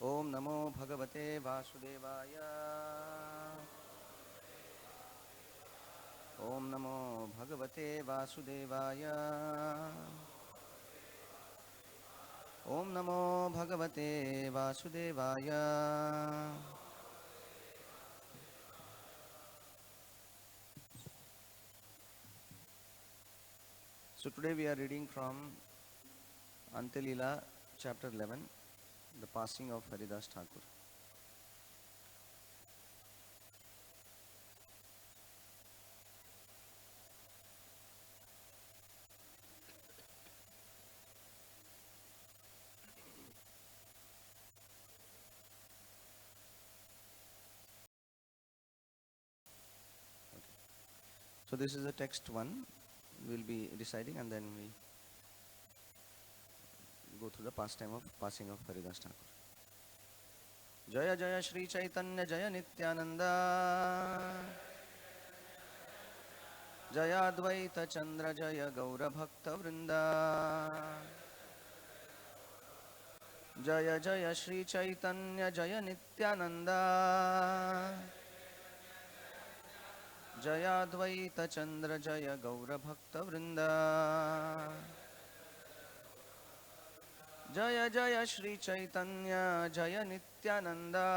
Om Namo Bhagavate Vasudevaya. Om Namo Bhagavate Vasudevaya. Om Namo Bhagavate Vasudevaya. So today we are reading from Untitled Chapter 11, the passing of Haridas Thakur. So this is the text 1. We will be reciting and then we go through the pastime of passing of Haridas Thakur. Jaya Jaya Shri Chaitanya Jaya Nityananda Jaya Advaita Chandra Jaya Gaura Bhakta Vrinda Jaya Jaya Shri Chaitanya Jaya Nityananda Jaya Advaita Chandra Jaya Gaura Bhakta Vrinda Jaya Jaya Shri Chaitanya Jaya Nityananda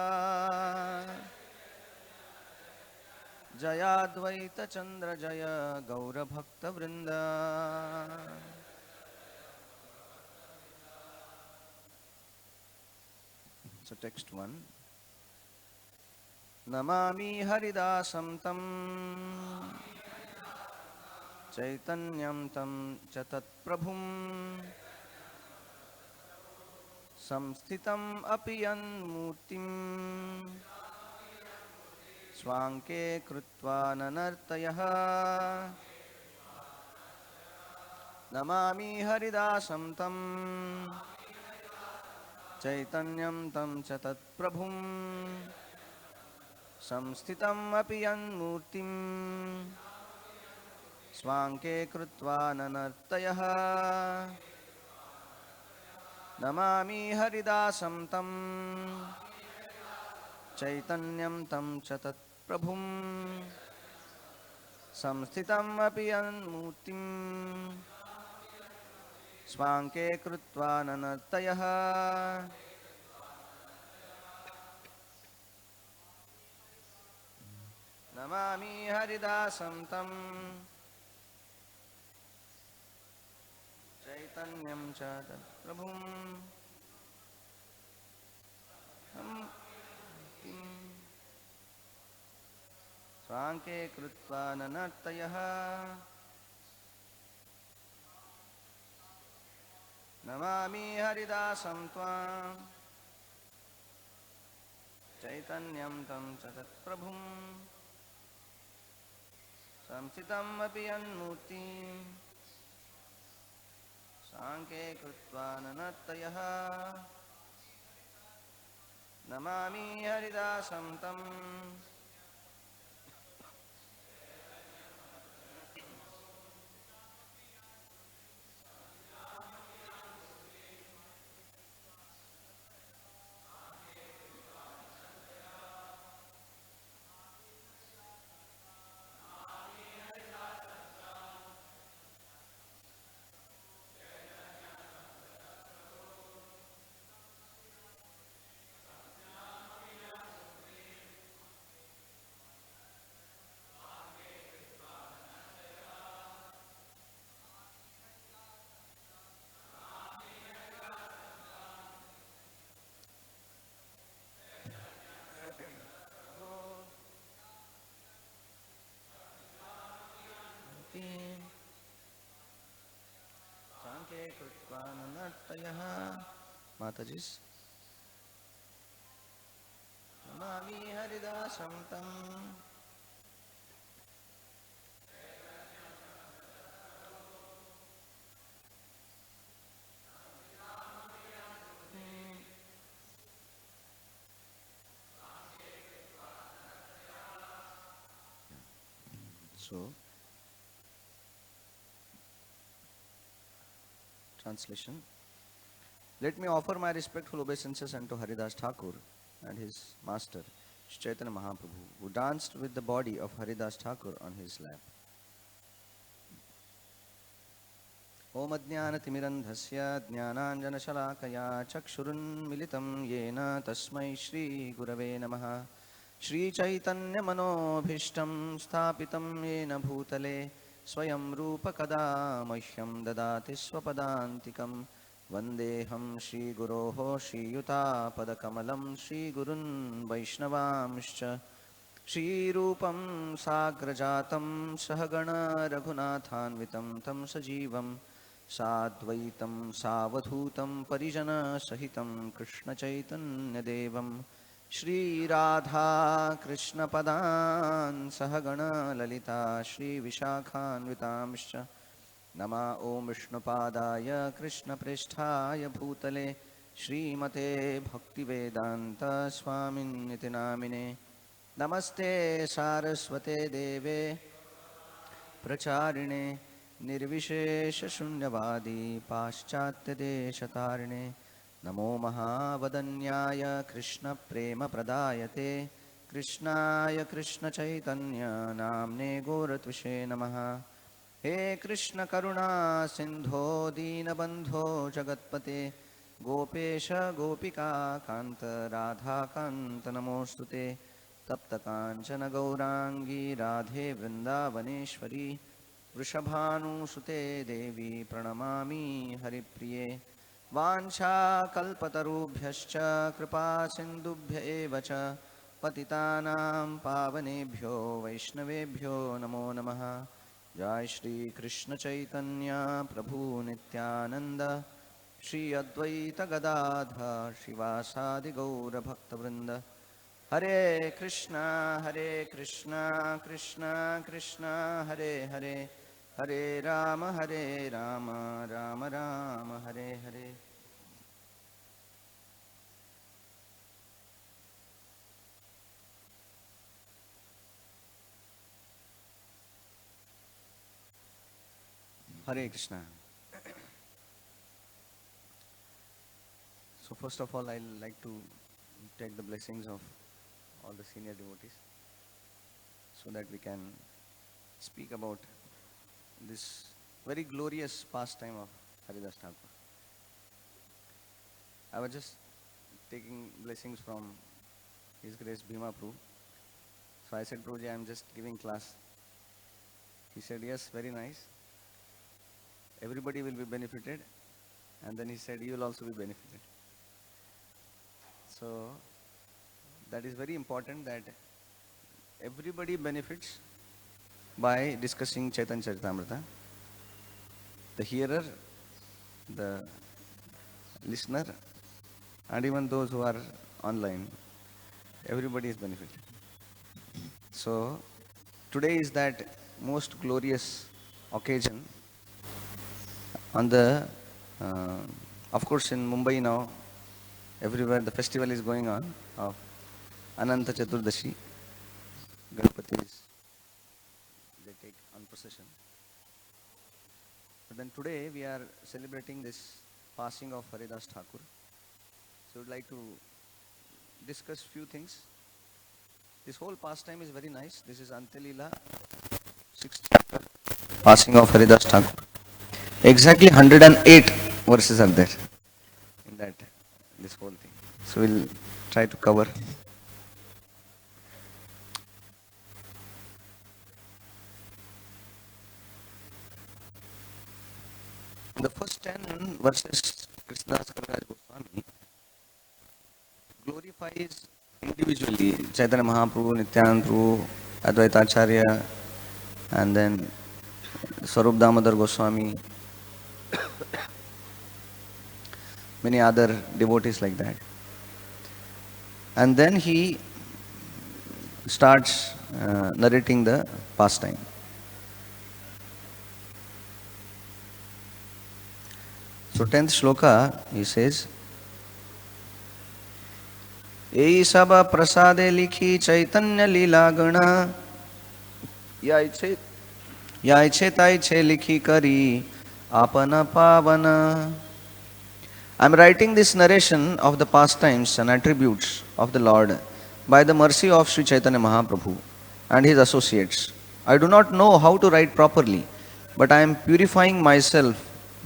Jaya Advaita Chandra Jaya Gaura Bhakta Vrinda. So text 1. Namami Haridasam Tam Chaitanyam Tam Chatat Prabhum Samsthitam Apiyan Murtim Swanke Krutva Nanartayaha Namami Haridasam Tam Chaitanyam Tam Chatat Prabhum Samsthitam Apiyan Murtim Swanke Krutva Nanartayaha Namami Haridasam Tam Chaitanyam Tam Chatat Prabhum Samsthitam Apiyan Murtim Swanke Krutva Nanartayaha Namami Haridasam Tam Chaitanyam Chatat Prabhum Swanke Krutva Nanartayaha Namami Haridasam Tvam Chaitanyam Tam Chatat Prabhum Samsthitam Apiyan Murtim Swanke Krutva Nanartayaha Namami Haridasam Tam Swanke Krutva Nanartayaha Matajis Namami Haridasam Tam So translation. Let me offer my respectful obeisances unto Haridas Thakur and his master, Sri Chaitanya Mahaprabhu, who danced with the body of Haridas Thakur on his lap. Om Ajnanatimirandhasya Jnananjanashalakaya Chakshurunmilitam Yena Tasmai Shri Gurave Namaha. Shri Chaitanya Manobhishtam Sthapitam Yena Bhutale Swayam Rupa Kada Mahyam Dadati Swapadantikam Vandeham Shri Guroho Shri Yuta Padakamalam Shri Gurun Vaishnavamscha Shri Rupam Sagrajatam Sahagana Raghunathanvitam Tam Sajivam Sadvaitam Savadhutam Parijana Sahitam Krishna Chaitanya Devam Shri Radha Krishna Padan Sahagana Lalita Shri Vishakhanvitamscha Nama Om Vishnupadaya Krishna Prishthaya Bhutale Shrimate Bhaktivedanta Swamin Niti Namine Namaste Saraswate Deve Pracharine Nirvishesha Shunyavadi Paschatya Deshatarine Namo Mahavadanyaya Krishna Prema Pradayate Krishnaya Krishna Chaitanya Namne Goratvishe Namaha He Krishna Karuna Sindho Dinabandho Jagatpate Gopesha Gopika Kanta Radha Kanta Namostute Tapta Kanchana Gaurangi Radhe Vrindavaneshwari Vrishabhanu Sute Devi Pranamami Haripriye Vancha Kalpatarubhyascha Kripa Sindubhya Evacha Patitanam Pavanebhyo Vaishnavebhyo Namo Namaha Jai Shri Krishna Chaitanya Prabhu Nityananda Shri Advaita Gadadha Shivasadi Gaura Bhakta Vrinda Hare Krishna Krishna Krishna Hare Hare Hare Rama Rama Rama Hare Hare. Hare Krishna. So first of all, I'd like to take the blessings of all the senior devotees so that we can speak about this very glorious pastime of Haridas Thakur. I was just taking blessings from His Grace Bhima Prabhu. So I said, Prabhuji, I am just giving class. He said, yes, very nice. Everybody will be benefited. And then he said, you will also be benefited. So that is very important, that everybody benefits by discussing Chaitanya Charitamrita. The hearer, the listener, and even those who are online, everybody is benefited. So today is that most glorious occasion on the, of course in Mumbai now, everywhere the festival is going on of Ananta Chaturdashi. Ganapatis, they take on procession. But then today we are celebrating this passing of Haridas Thakur. So we'd like to discuss few things. This whole pastime is very nice. This is Antilila, 6th chapter, passing of Haridas Thakur. Exactly 108 verses are there in that, this whole thing. So we'll try to cover. In the first 10 verses, Krishnadas Kaviraj Goswami glorifies individually Chaitanya Mahaprabhu, Nityananda Prabhu, Advaita Acharya, and then Swarup Damodar Goswami, many other devotees like that. And then he starts narrating the pastime. So 10th shloka, he says, Ei saba prasade likhi chaitanya lila gana yaiche tai che likhi kari apana pavana I am writing this narration of the pastimes and attributes of the Lord by the mercy of Sri Chaitanya Mahaprabhu and his associates. I do not know how to write properly, but I am purifying myself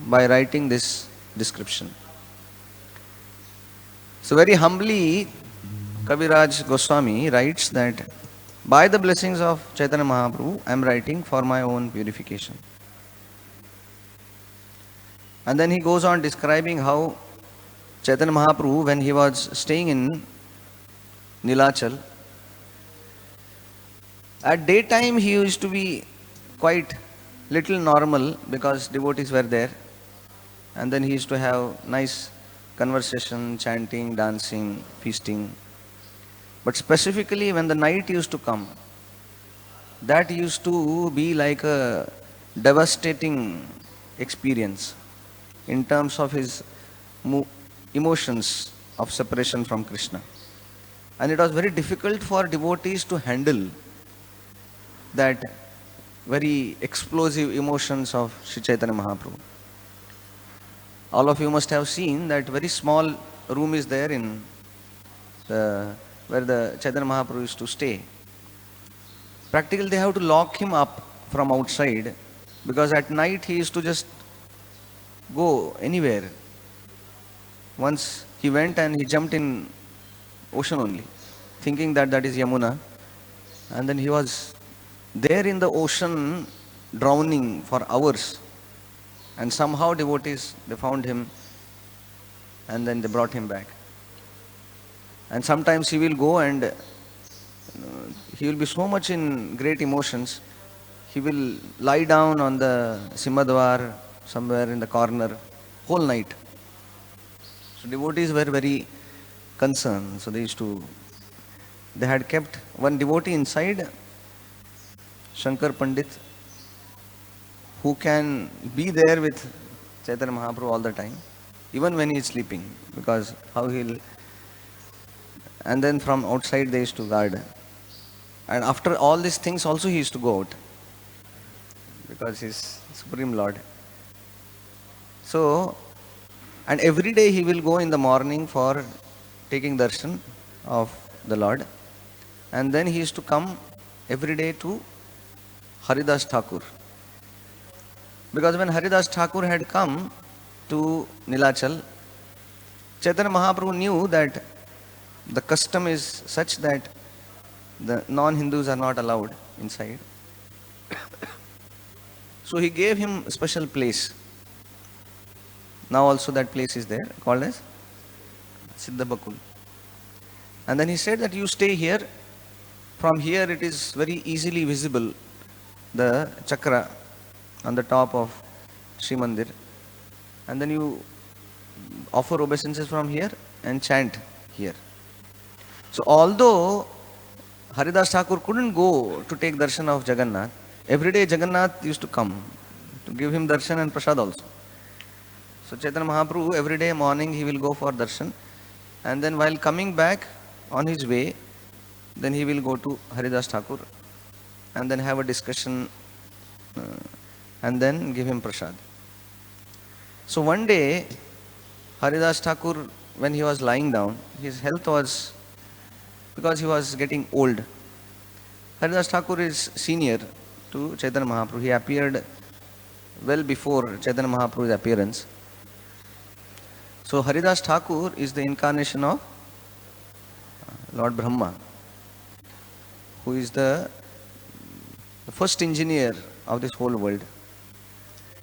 by writing this description. So very humbly, Kaviraj Goswami writes that by the blessings of Chaitanya Mahaprabhu, I am writing for my own purification. And then he goes on describing how Chaitanya Mahaprabhu, when he was staying in Nilachal, at daytime he used to be quite little normal because devotees were there, and then he used to have nice conversation, chanting, dancing, feasting. But specifically when the night used to come, that used to be like a devastating experience in terms of his emotions of separation from Krishna. And it was very difficult for devotees to handle that very explosive emotions of Sri Chaitanya Mahaprabhu. All of you must have seen that very small room is there in where the Chaitanya Mahaprabhu used to stay. Practically they have to lock him up from outside, because at night he used to just go anywhere. Once he went and he jumped in ocean only, thinking that that is Yamuna, and then he was there in the ocean drowning for hours, and somehow devotees, they found him and then they brought him back. And sometimes he will go and he will be so much in great emotions, he will lie down on the Simhadwar somewhere in the corner whole night. So devotees were very concerned. So they had kept one devotee inside, Shankar Pandit, who can be there with Chaitanya Mahaprabhu all the time, even when he is sleeping, because how he'll. And then from outside they used to guard. And after all these things also he used to go out, because he's Supreme Lord. So, and every day he will go in the morning for taking darshan of the Lord. And then he used to come every day to Haridas Thakur. Because when Haridas Thakur had come to Nilachal, Chaitanya Mahaprabhu knew that the custom is such that the non-Hindus are not allowed inside. So he gave him a special place. Now also that place is there, called as Siddhabakul. And then he said that you stay here. From here it is very easily visible, the chakra on the top of Sri Mandir. And then you offer obeisances from here and chant here. So although Haridas Thakur couldn't go to take darshan of Jagannath, every day Jagannath used to come to give him darshan and prasad also. So Chaitanya Mahaprabhu, every day morning he will go for darshan, and then while coming back on his way, then he will go to Haridas Thakur and then have a discussion and then give him prasad. So one day Haridas Thakur, when he was lying down, his health was, because he was getting old. Haridas Thakur is senior to Chaitanya Mahaprabhu. He appeared well before Chaitanya Mahaprabhu's appearance. So Haridas Thakur is the incarnation of Lord Brahma, who is the first engineer of this whole world.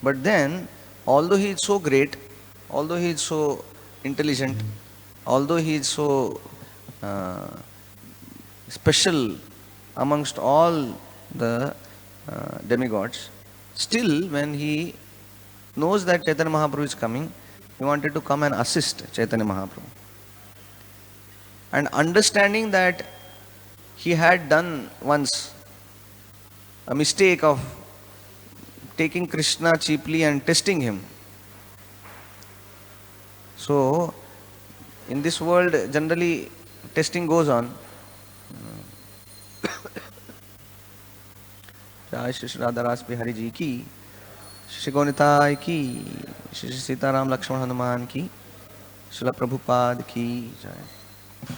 But then, although he is so great, although he is so intelligent, although he is so special amongst all the demigods, still when he knows that Chaitanya Mahaprabhu is coming, he wanted to come and assist Chaitanya Mahaprabhu. And understanding that he had done once a mistake of taking Krishna cheaply and testing him. So, in this world, generally testing goes on. SriSriRadhaRasbihariTemple ki, Shri Gonitay ki, Shri Sitaram Lakshman Hanuman ki, Srila Prabhupada ki jai.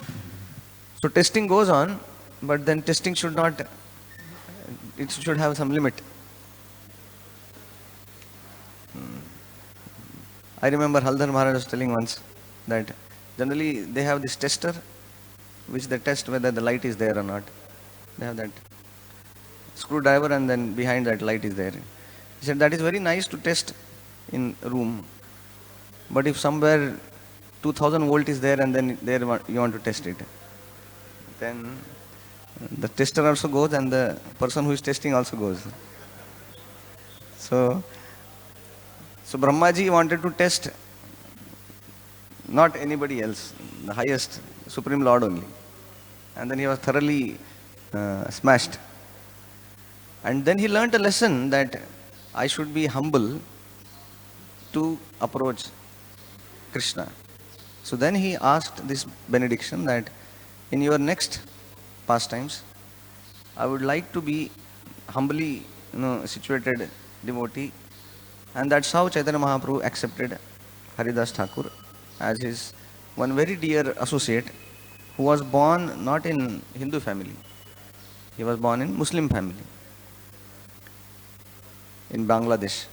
So testing goes on, but then testing should not, it should have some limit. I remember Haldar Maharaj was telling once that generally they have this tester which they test whether the light is there or not. They have that screwdriver and then behind that light is there. He said that is very nice to test in room, but if somewhere 2000 volt is there and then there you want to test it, then the tester also goes and the person who is testing also goes. So Brahmaji wanted to test not anybody else, the highest, Supreme Lord only. And then he was thoroughly smashed. And then he learnt a lesson that I should be humble to approach Krishna. So then he asked this benediction that in your next pastimes, I would like to be humbly situated devotee. And that's how Chaitanya Mahaprabhu accepted Haridas Thakur as his one very dear associate who was born not in Hindu family. He was born in Muslim family in Bangladesh.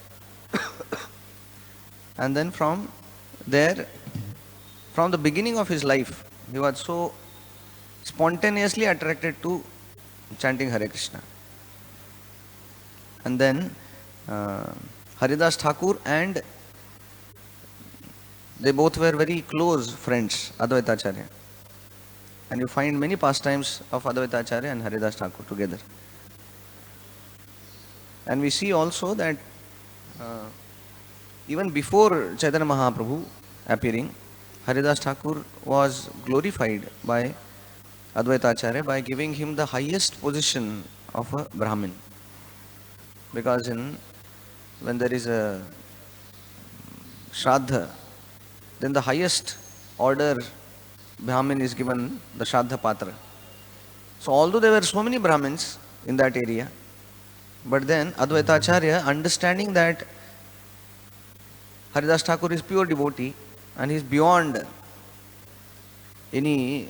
And then from there, from the beginning of his life, he was so spontaneously attracted to chanting Hare Krishna. And then Haridas Thakur and they both were very close friends, Advaita Acharya. And you find many pastimes of Advaita Acharya and Haridas Thakur together. And we see also that even before Chaitanya Mahaprabhu appearing, Haridas Thakur was glorified by Advaita Acharya by giving him the highest position of a Brahmin. Because when there is a Shraddha, then the highest order Brahmin is given the Shraddha Patra. So although there were so many Brahmins in that area, but then Advaita Acharya, understanding that Haridas Thakur is pure devotee and he is beyond any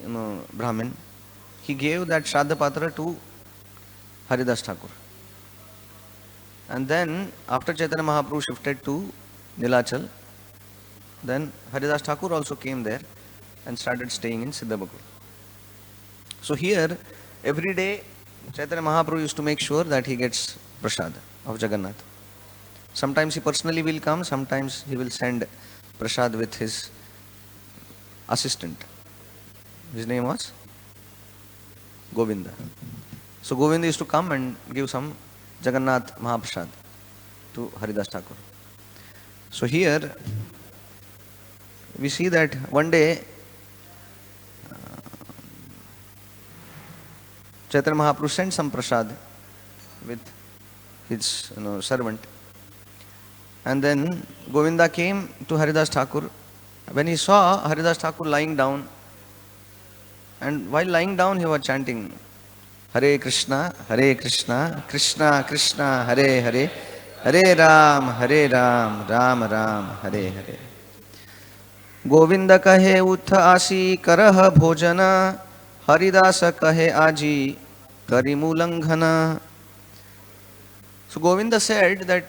Brahmin, he gave that Shraddha Patra to Haridas Thakur. And then after Chaitanya Mahaprabhu shifted to Nilachal, then Haridas Thakur also came there and started staying in Siddhabagul. So here, every day, Chaitanya Mahaprabhu used to make sure that he gets prasad of Jagannath. Sometimes he personally will come, sometimes he will send prasad with his assistant. His name was Govinda. So Govinda used to come and give some Jagannath Mahaprasad to Haridas Thakur. So here, we see that one day Chaitanya Mahaprabhu sent some prasad with his servant. And then Govinda came to Haridas Thakur. When he saw Haridas Thakur lying down, and while lying down he was chanting Hare Krishna, Krishna Krishna, Hare Hare, Hare Ram, Ram Ram, Hare Hare. Govinda kahe utth asi karah bhojana, Haridasa kahe aji karimulanghana. So Govinda said that,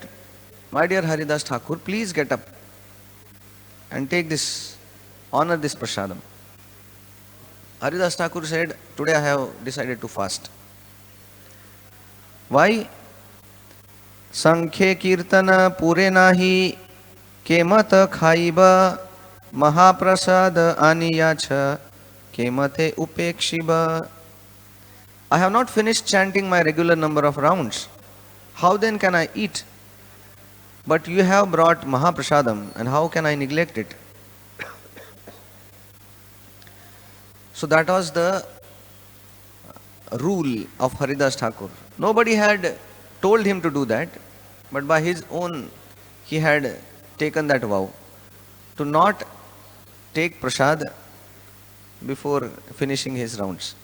my dear Haridas Thakur, please get up and take this, honor this prasadam. Haridas Thakur said, today I have decided to fast. Why? Sankhye kirtana pure nahi kemata khaiba mahaprasad aniyacha kemate upekshiba. I have not finished chanting my regular number of rounds. How then can I eat? But you have brought Mahaprasadam, and how can I neglect it? So that was the rule of Haridas Thakur. Nobody had told him to do that, but by his own, he had taken that vow to not take prasad before finishing his rounds.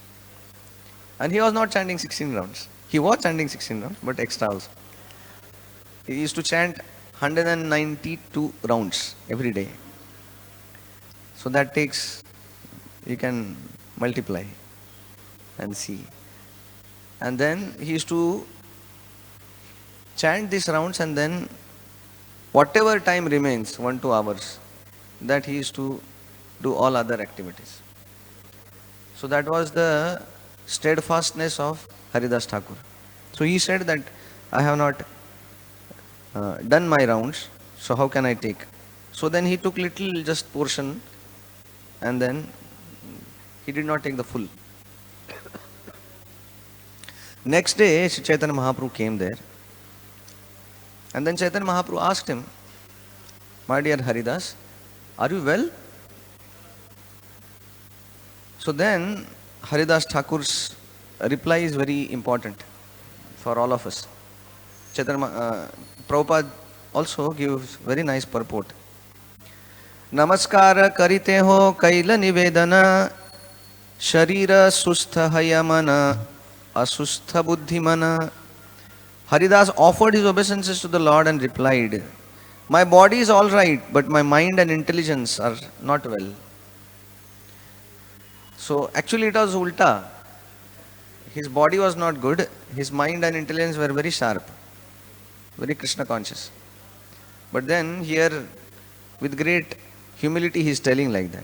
And he was not chanting 16 rounds. He was chanting 16 rounds, but extra also. He used to chant 192 rounds every day. So that takes, you can multiply and see. And then he used to chant these rounds, and then whatever time remains, 1-2 hours, that he used to do all other activities. So that was the steadfastness of Haridas Thakur. So he said that I have not done my rounds, so how can I take? So then he took little just portion, and then he did not take the full. Next day, Sri Chaitanya Mahaprabhu came there, and then Chaitanya Mahaprabhu asked him, my dear Haridas, are you well? So then Haridas Thakur's reply is very important for all of us. Prabhupada also gives very nice purport. Namaskara karite ho kaila nivedana sharira sustha hayamana asustha buddhimana. Haridas offered his obeisances to the Lord and replied, my body is all right, but my mind and intelligence are not well. So actually it was ulta. His body was not good, his mind and intelligence were very sharp, very Krishna conscious. But then here, with great humility, he is telling like that.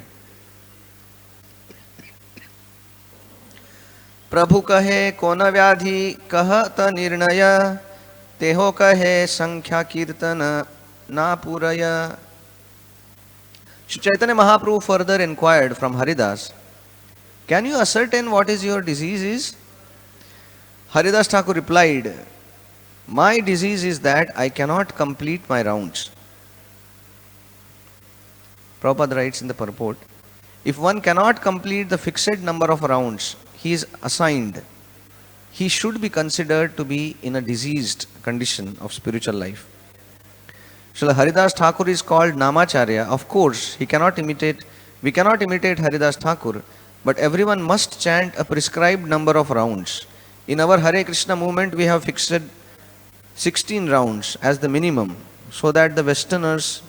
Prabhu kahe kona vyadhi kahata nirnaya teho kahe sankhya kirtana na puraya. Shri Chaitanya Mahaprabhu further inquired from Haridas, can you ascertain what is your disease is? Haridas Thakur replied, my disease is that I cannot complete my rounds. Prabhupada writes in the purport, if one cannot complete the fixed number of rounds he is assigned, he should be considered to be in a diseased condition of spiritual life. Srila Haridas Thakur is called Namacharya. Of course, we cannot imitate Haridas Thakur, but everyone must chant a prescribed number of rounds. In our Hare Krishna movement, we have fixed 16 rounds as the minimum, so that the Westerners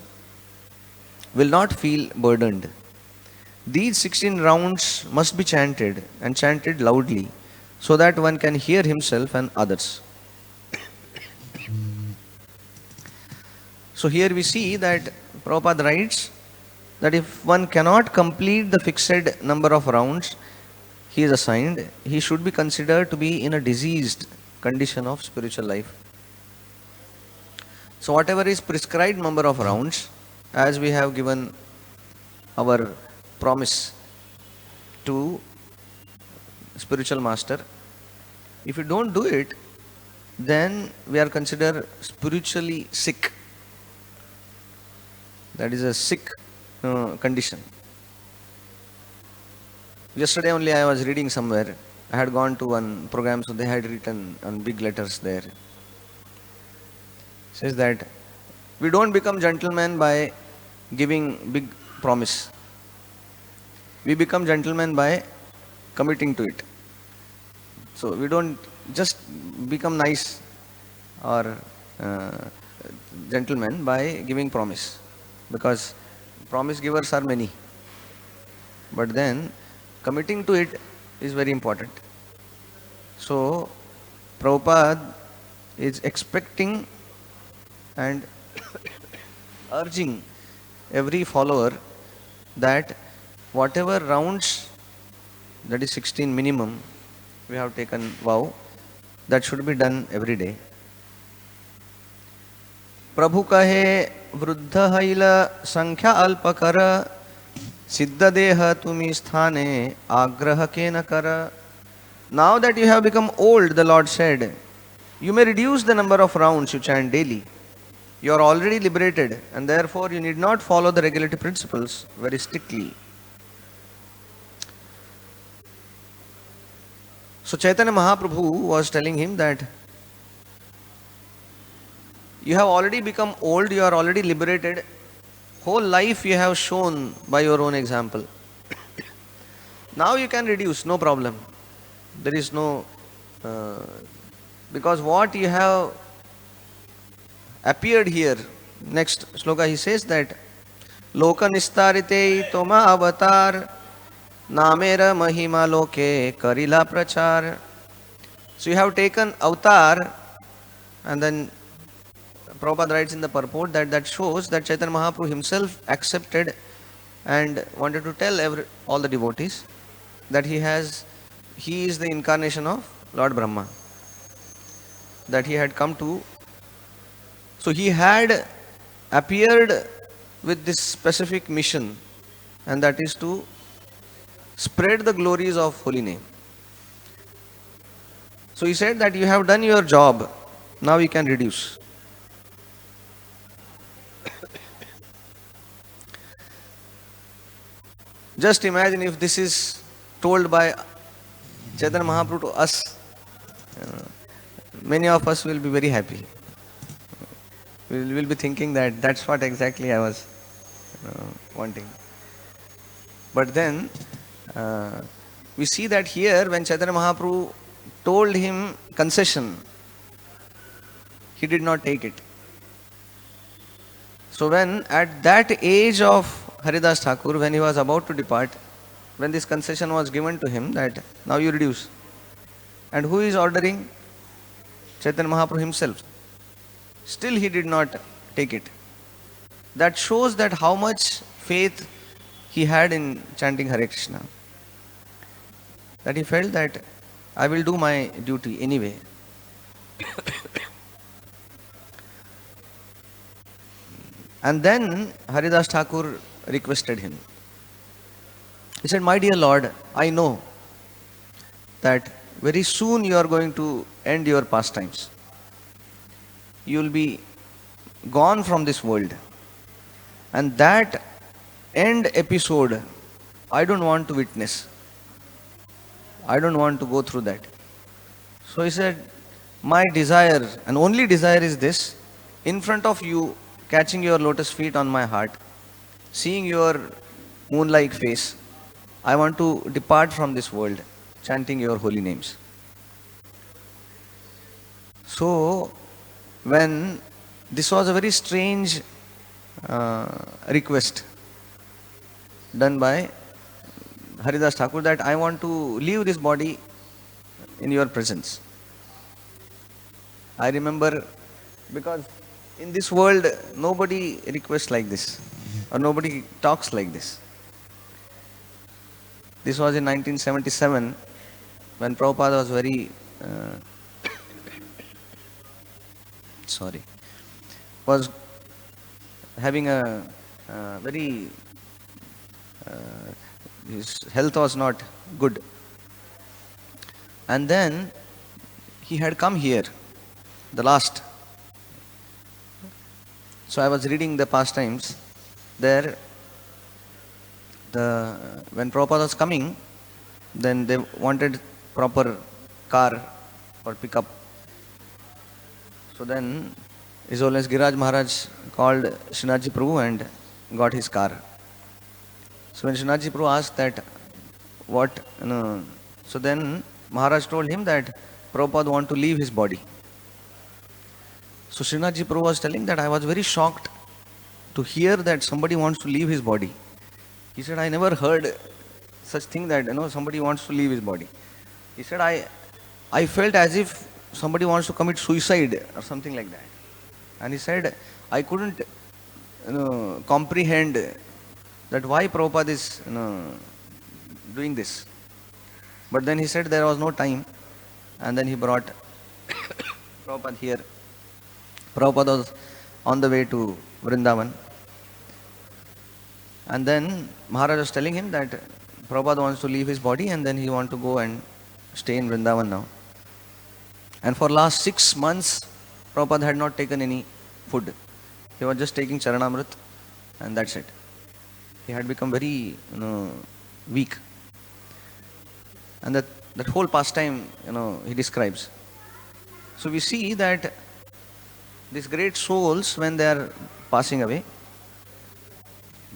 will not feel burdened. These 16 rounds must be chanted, and chanted loudly, so that one can hear himself and others. So here we see that Prabhupada writes that if one cannot complete the fixed number of rounds he is assigned, he should be considered to be in a diseased condition of spiritual life. So whatever is prescribed number of rounds, as we have given our promise to spiritual master, if you don't do it, then we are considered spiritually sick. That is a sick condition. Yesterday only I was reading somewhere. I had gone to one program, so they had written on big letters there. It says that we don't become gentlemen by giving big promise. We become gentlemen by committing to it. So we don't just become nice or gentlemen by giving promise, because promise givers are many. But then committing to it is very important. So Prabhupada is expecting and urging every follower that whatever rounds, that is 16 minimum, we have taken vow, that should be done every day. Prabhu kahe vruddha haila sankhya alpakara siddha deha tumi sthane agraha kena kara. Now that you have become old, the Lord said, you may reduce the number of rounds you chant daily. You are already liberated, and therefore you need not follow the regulative principles very strictly. So Chaitanya Mahaprabhu was telling him that you have already become old, you are already liberated. Whole life you have shown by your own example. Now you can reduce, no problem. There is no, because what you have appeared here, next sloka he says that Loka nistarite toma avatar namera mahima loke karila prachar. So you have taken avatar, and then Prabhupada writes in the purport that that shows that Chaitanya Mahaprabhu himself accepted and wanted to tell all the devotees that he is the incarnation of Lord Brahma, that he had come to. So he had appeared with this specific mission, and that is to spread the glories of holy name. So he said that you have done your job, now you can reduce. Just imagine if this is told by Chaitanya Mahaprabhu to us, many of us will be very happy. We will be thinking that that's what exactly I was wanting. But then we see that here when Chaitanya Mahaprabhu told him concession, he did not take it. So when at that age of Haridas Thakur, when he was about to depart, when this concession was given to him that now you reduce. And who is ordering? Chaitanya Mahaprabhu himself. Still he did not take it. That shows that how much faith he had in chanting Hare Krishna. That he felt that I will do my duty anyway. And then Haridas Thakur requested him. He said, my dear Lord, I know that very soon you are going to end your pastimes. You will be gone from this world. And that end episode, I don't want to witness. I don't want to go through that. So he said, my desire, and only desire is this, in front of you, catching your lotus feet on my heart, seeing your moon-like face, I want to depart from this world, chanting your holy names. So, when this was a very strange request done by Haridas Thakur, that I want to leave this body in your presence. I remember, because in this world nobody requests like this, or nobody talks like this. This was in 1977 when Prabhupada was very was having a very his health was not good, and then he had come here the last. So I was reading the Pastimes there. When Prabhupada was coming, then they wanted proper car or pickup. So then His Holiness Giraj Maharaj called Srinathji Prabhu and got his car. So when Srinathji Prabhu asked that, what, so then Maharaj told him that Prabhupada want to leave his body. So Srinathji Prabhu was telling that I was very shocked to hear that somebody wants to leave his body. He said, I never heard such thing that somebody wants to leave his body. He said, I felt as if somebody wants to commit suicide or something like that. And he said, I couldn't comprehend that why Prabhupada is doing this. But then he said there was no time, and then he brought Prabhupada here. Prabhupada was on the way to Vrindavan. And then Maharaj was telling him that Prabhupada wants to leave his body and then he wants to go and stay in Vrindavan now. And for last 6 months, Prabhupada had not taken any food. He was just taking Charanamrit and that's it. He had become very weak. And that whole pastime, he describes. So we see that these great souls, when they are passing away,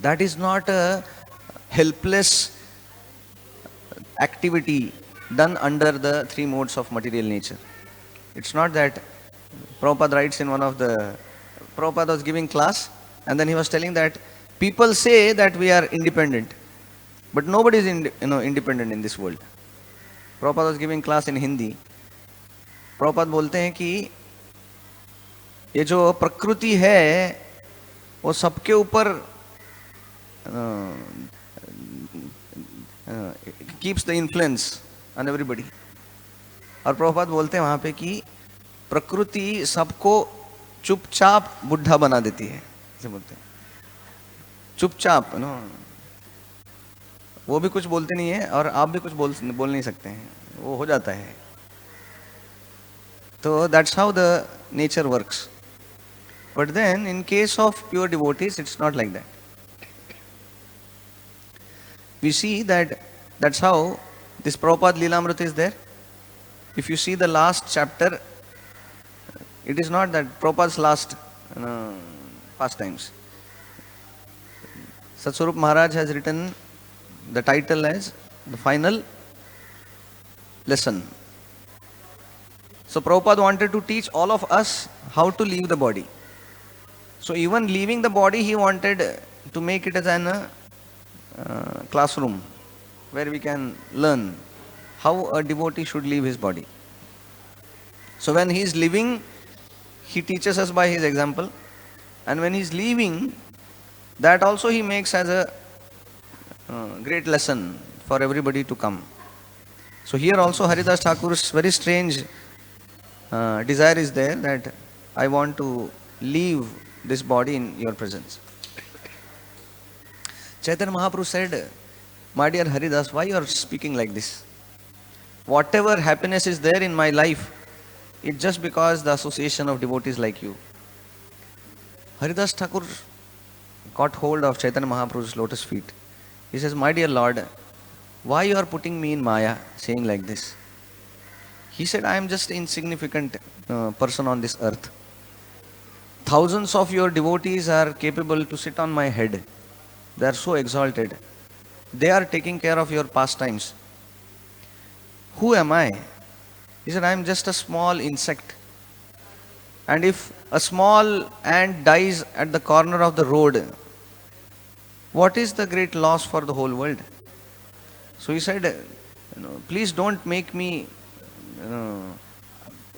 that is not a helpless activity done under the three modes of material nature. It's not that Prabhupada writes in one of the, Prabhupada was giving class and then he was telling that People say that we are independent, but nobody is independent in this world. Prabhupada was giving class in Hindi. Prabhupada बोलते हैं कि ये जो प्रकृति है वो सबके ऊपर keeps the influence on everybody. और प्रभुपाद बोलते हैं वहां पे कि प्रकृति सबको चुपचाप बुढ़ा बना देती है, ऐसे बोलते हैं चुपचाप वो भी कुछ बोलते नहीं है और आप भी कुछ बोल नहीं सकते हैं, वो हो जाता है. तो that's how the nature works. But then in case of pure devotees it's not like that. We see that that's how this Prabhupada Leelamrita is there. If you see the last chapter, it is not that Prabhupada's last pastimes. Satswarup Maharaj has written the title as the final lesson. So Prabhupada wanted to teach all of us how to leave the body. So even leaving the body, he wanted to make it as an classroom where we can learn how a devotee should leave his body. So when he is living, he teaches us by his example, and when he is leaving, that also he makes as a great lesson for everybody to come. So here also Haridas Thakur's very strange desire is there, that I want to leave this body in your presence. Chaitanya Mahaprabhu said, my dear Haridas, why you are speaking like this? Whatever happiness is there in my life, it's just because the association of devotees like you. Haridas Thakur got hold of Chaitanya Mahaprabhu's lotus feet. He says, my dear Lord, why you are putting me in Maya, saying like this? He said, I am just an insignificant person on this earth. Thousands of your devotees are capable to sit on my head. They are so exalted. They are taking care of your pastimes. Who am I? He said, I am just a small insect. And if a small ant dies at the corner of the road, what is the great loss for the whole world? So he said, please don't make me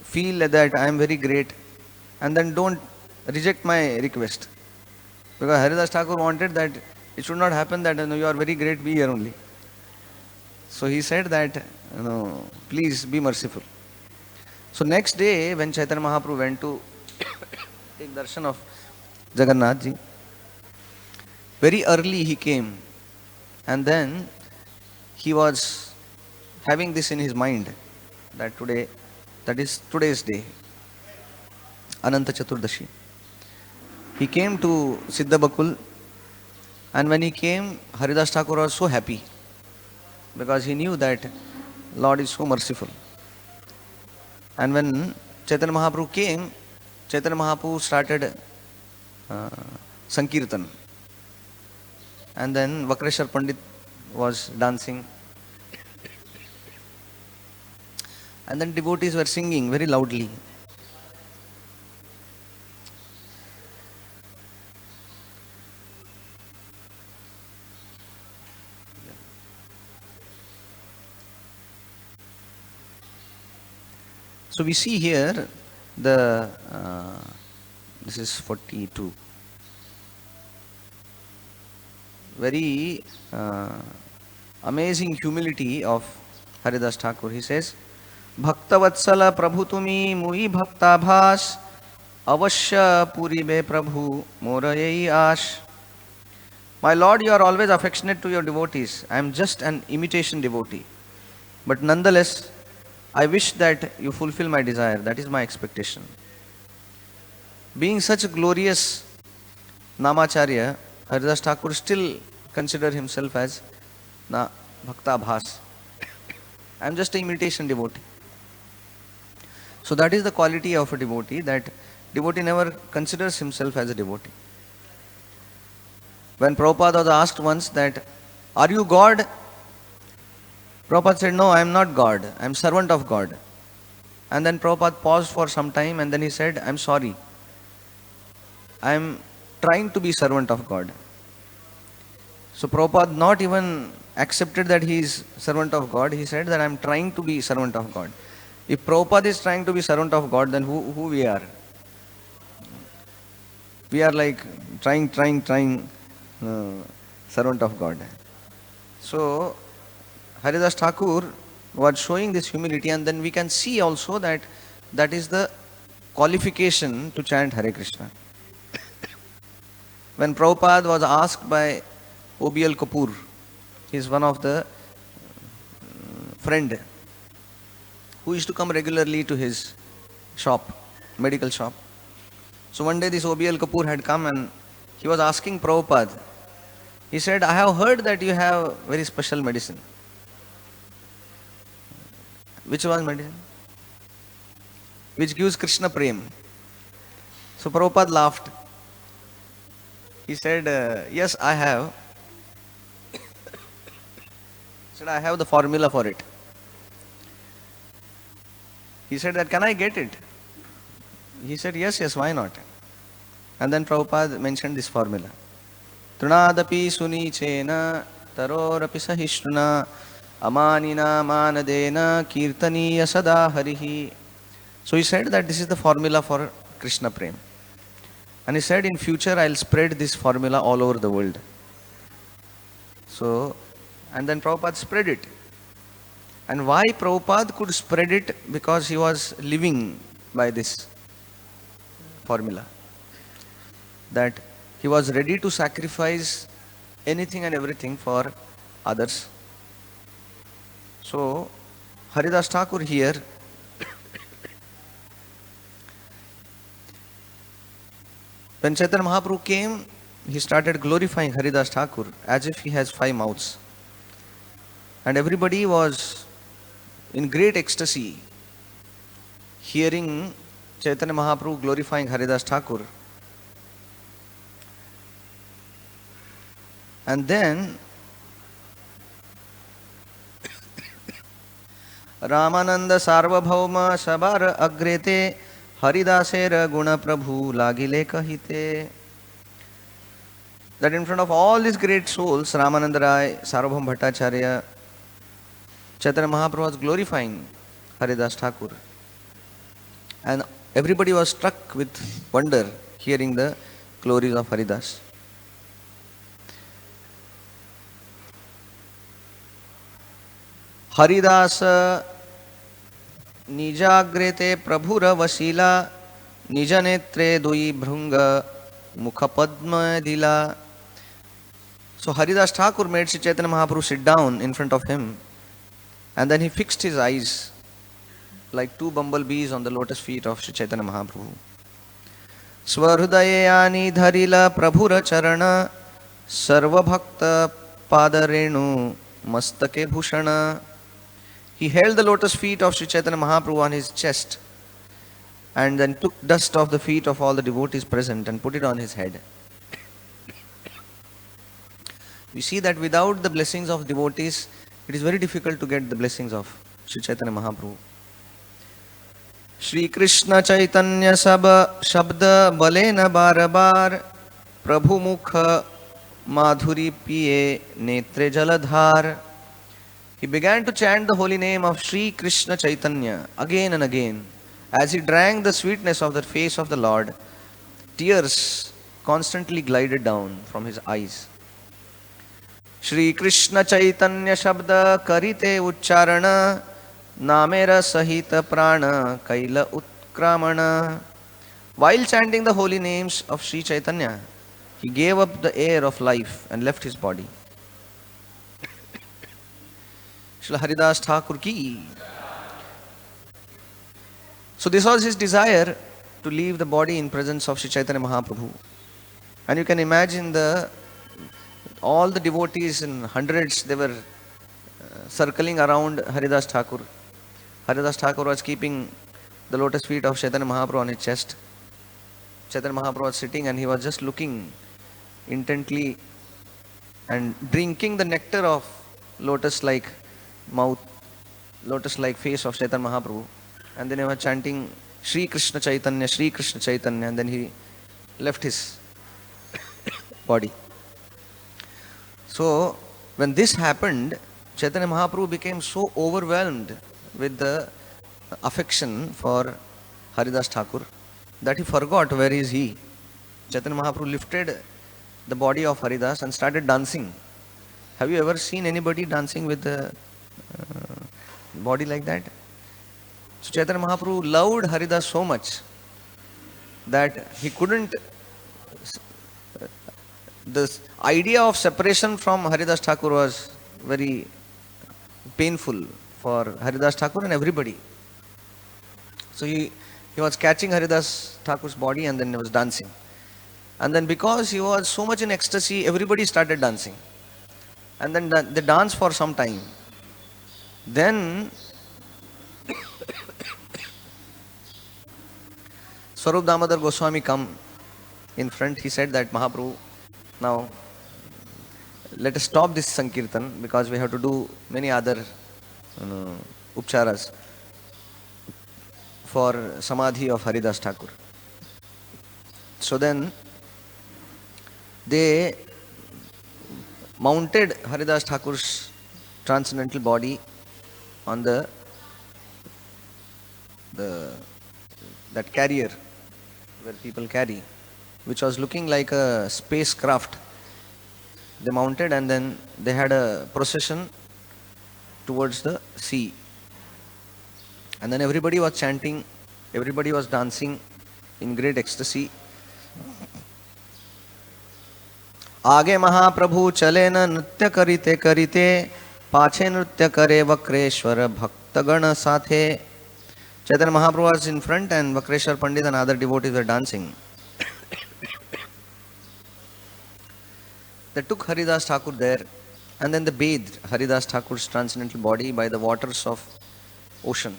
feel that I am very great, and then don't reject my request. Because Haridas Thakur wanted that it should not happen that you are very great, be here only. So he said that, please be merciful. So next day when Chaitanya Mahaprabhu went to take darshan of Jagannath ji, very early he came, and then he was having this in his mind that today, that is today's day, Ananta Chaturdashi. He came to Siddha Bakul, and when he came, Haridas Thakur was so happy because he knew that Lord is so merciful. And when Chaitanya Mahaprabhu came, Chaitanya Mahaprabhu started Sankirtan. And then Vakreshwar Pandit was dancing. And then devotees were singing very loudly. So we see here the, this is 42. Very amazing humility of Haridas Thakur. He says, Bhakta Vatsala Prabhu Tumi Mui Bhakta Bhas Avashya Puri Be Prabhu Morayai Ash. My Lord, you are always affectionate to your devotees. I am just an imitation devotee. But nonetheless, I wish that you fulfill my desire. That is my expectation. Being such a glorious Namacharya, Haridas Thakur still consider himself as Bhakta Bhas. I am just an imitation devotee. So that is the quality of a devotee, that devotee never considers himself as a devotee. When Prabhupada was asked once that, are you God? Prabhupada said, no, I am not God. I am servant of God. And then Prabhupada paused for some time and then he said, I am sorry. I am trying to be servant of God. So Prabhupada not even accepted that he is servant of God. He said that I am trying to be servant of God. If Prabhupada is trying to be servant of God, then who we are? We are like trying, servant of God. So Haridas Thakur was showing this humility, and then we can see also that that is the qualification to chant Hare Krishna. When Prabhupada was asked by OBL Kapoor, he is one of the friend who used to come regularly to his shop, medical shop. So one day this OBL Kapoor had come and he was asking Prabhupada. He said, I have heard that you have very special medicine. Which was medicine? Which gives Krishna Prem. So Prabhupada laughed. He said, yes, I have. He said, I have the formula for it. He said that, can I get it? He said, yes, why not? And then Prabhupada mentioned this formula. Trunadapi sunichena tarorapi sahishruna amanina manadena kirtaniya sada harihi. So he said that this is the formula for Krishna Prem. And he said, in future I will spread this formula all over the world. So, and then Prabhupada spread it. And why Prabhupada could spread it? Because he was living by this formula. That he was ready to sacrifice anything and everything for others. So, Haridas Thakur here, when Chaitanya Mahaprabhu came, he started glorifying Haridas Thakur as if he has 5 mouths. And everybody was in great ecstasy hearing Chaitanya Mahaprabhu glorifying Haridas Thakur. And then Ramananda Sarvabhauma Sabar Agrete Haridasera Guna Prabhu Lagile Kahite. That in front of all these great souls, Ramananda Rai, Sarvabhaum Bhattacharya, Chaitanya Mahaprabhu was glorifying Haridas Thakur. And everybody was struck with wonder hearing the glories of Haridas. Haridas Nijagrete Prabhura Vasila Nijanetre Dui Bhrunga Mukhapadma Dila. So Haridas Thakur made Sri Chaitanya Mahaprabhu sit down in front of him, and then he fixed his eyes like 2 bumblebees on the lotus feet of Sri Chaitanya Mahaprabhu. Swarhudayani Dharila Prabhura Charana Sarva Bhakta Padarenu Mastake Bhushana. He held the lotus feet of Sri Chaitanya Mahaprabhu on his chest and then took dust of the feet of all the devotees present and put it on his head. We see that without the blessings of devotees, it is very difficult to get the blessings of Sri Chaitanya Mahaprabhu. Shri Krishna Chaitanya Shabda Balena Bar Bar Prabhu Mukha Madhuri Piye Netre Jaladhar. He began to chant the holy name of Shri Krishna Chaitanya again and again. As he drank the sweetness of the face of the Lord, tears constantly glided down from his eyes. Shri Krishna Chaitanya Shabda Karite Ucharana Namera Sahita Prana Kaila Utkramana. While chanting the holy names of Shri Chaitanya, he gave up the air of life and left his body. Srila Haridas Thakur ki. So this was his desire to leave the body in presence of Sri Chaitanya Mahaprabhu. And you can imagine all the devotees in hundreds, they were circling around Haridas Thakur. Haridas Thakur was keeping the lotus feet of Chaitanya Mahaprabhu on his chest. Chaitanya Mahaprabhu was sitting and he was just looking intently and drinking the nectar of lotus-like mouth, lotus-like face of Chaitanya Mahaprabhu. And then he was chanting Shri Krishna Chaitanya, Shri Krishna Chaitanya, and then he left his body. So when this happened, Chaitanya Mahaprabhu became so overwhelmed with the affection for Haridas Thakur that he forgot where is he. Chaitanya Mahaprabhu lifted the body of Haridas and started dancing. Have you ever seen anybody dancing with the body like that? So Chaitanya Mahaprabhu loved Haridas so much that he couldn't, the idea of separation from Haridas Thakur was very painful for Haridas Thakur and everybody. So he was catching Haridas Thakur's body and then he was dancing. And then because he was so much in ecstasy, everybody started dancing. And then they danced for some time. Then Swarup Damodar Goswami come in front. He said that Mahaprabhu, now let us stop this Sankirtan because we have to do many other upcharas for Samadhi of Haridas Thakur. So then they mounted Haridas Thakur's transcendental body on that carrier where people carry, which was looking like a spacecraft. They mounted and then they had a procession towards the sea. And then everybody was chanting, everybody was dancing in great ecstasy. आगे महाप्रभु चले न नृत्य करिते करिते पाछे नृत्य करे वक्रेश्वर भक्तगण साथे. Chaitanya Mahaprabhu was in front and Vakreshwar Pandit and other devotees were dancing. They took Haridas Thakur there and then they bathed Haridas Thakur's transcendental body by the waters of ocean.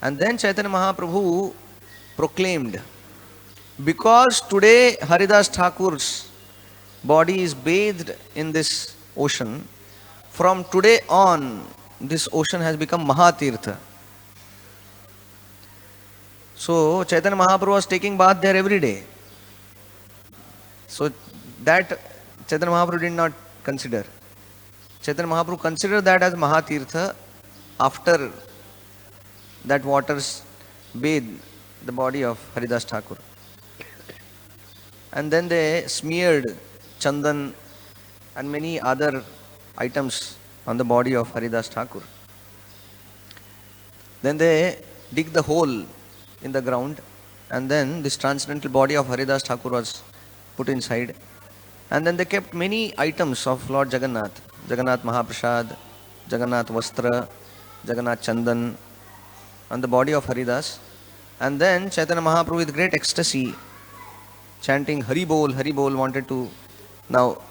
And then Chaitanya Mahaprabhu proclaimed, because today Haridas Thakur's body is bathed in this ocean, from today on this ocean has become Mahatirtha. So Chaitanya Mahaprabhu was taking bath there every day. So that Chaitanya Mahaprabhu did not consider. Chaitanya Mahaprabhu considered that as Mahatirtha after that waters bathed the body of Haridas Thakur. And then they smeared chandan and many other items on the body of Haridas Thakur. Then they dig the hole in the ground and then this transcendental body of Haridas Thakur was put inside. And then they kept many items of Lord Jagannath. Jagannath Mahaprasad, Jagannath Vastra, Jagannath Chandan on the body of Haridas. And then Chaitanya Mahaprabhu with great ecstasy chanting Hari Bol, wanted to now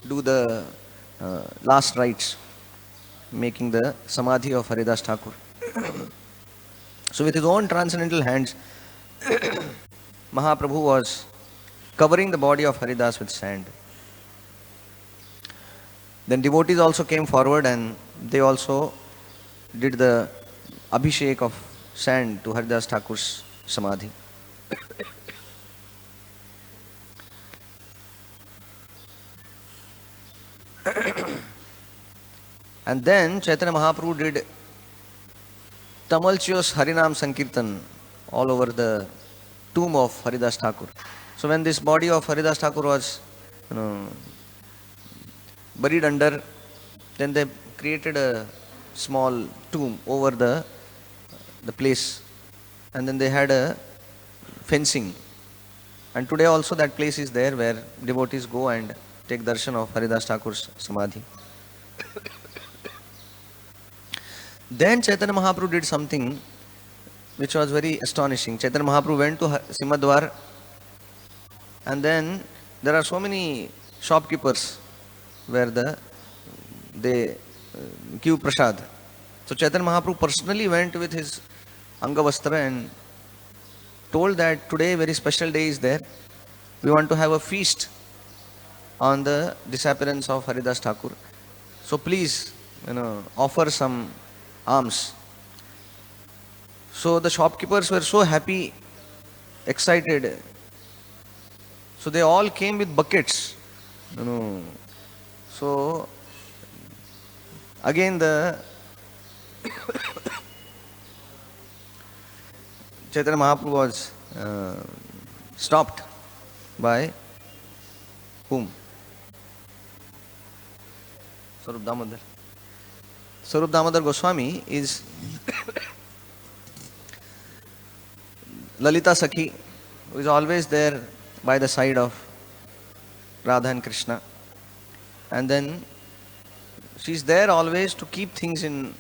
do the last rites, making the Samadhi of Haridas Thakur. So with his own transcendental hands, Mahaprabhu was covering the body of Haridas with sand. Then devotees also came forward and they also did the abhishek of sand to Haridas Thakur's Samadhi. And then Chaitanya Mahaprabhu did tumultuous Harinam Sankirtan all over the tomb of Haridas Thakur. So when this body of Haridas Thakur was buried under, then they created a small tomb over the place, and then they had a fencing. And today also that place is there where devotees go and take darshan of Haridas Thakur's Samadhi. Then Chaitanya Mahaprabhu did something which was very astonishing. Chaitanya Mahaprabhu went to Simhadwar, and then there are so many shopkeepers where they give prasad. So Chaitanya Mahaprabhu personally went with his Angavastra and told that today very special day is there. We want to have a feast on the disappearance of Haridas Thakur. So please, offer some alms. So the shopkeepers were so happy, excited. So they all came with buckets No. So again the Chaitanya Mahaprabhu was stopped by whom? Swarup Damodar. Swarup Damodar Goswami is Lalita Sakhi, who is always there by the side of Radha and Krishna. And then she is there always to keep things in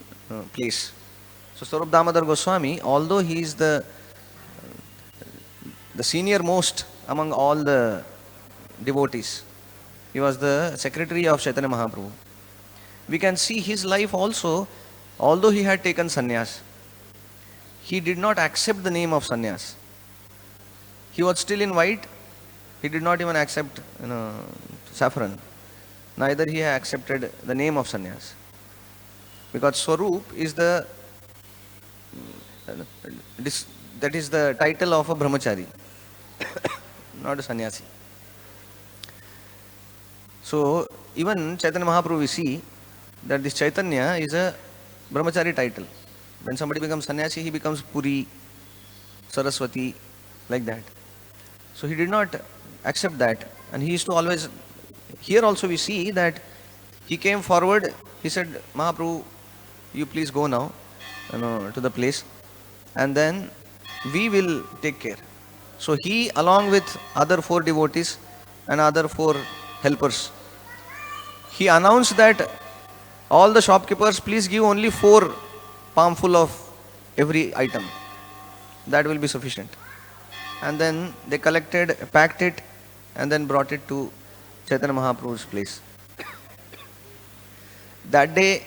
place. So Swarup Damodar Goswami, although he is the senior most among all the devotees, he was the secretary of Chaitanya Mahaprabhu. We can see his life also, although he had taken sannyas, he did not accept the name of sannyas. He was still in white, he did not even accept saffron. Neither he accepted the name of sannyas. Because Swarup is that is the title of a brahmachari, not a sannyasi. So even Chaitanya Mahaprabhu, we see that this Chaitanya is a brahmachari title. When somebody becomes sannyasi, he becomes Puri, Saraswati, like that. So he did not accept that, and he used to always. Here also we see that he came forward. He said, Mahaprabhu, you please go now, to the place, and then we will take care. So he, along with other 4 devotees and other 4 helpers, he announced that all the shopkeepers, please give only 4 palmful of every item. That will be sufficient. And then they collected, packed it, and then brought it to Chaitanya Mahaprabhu's place. That day,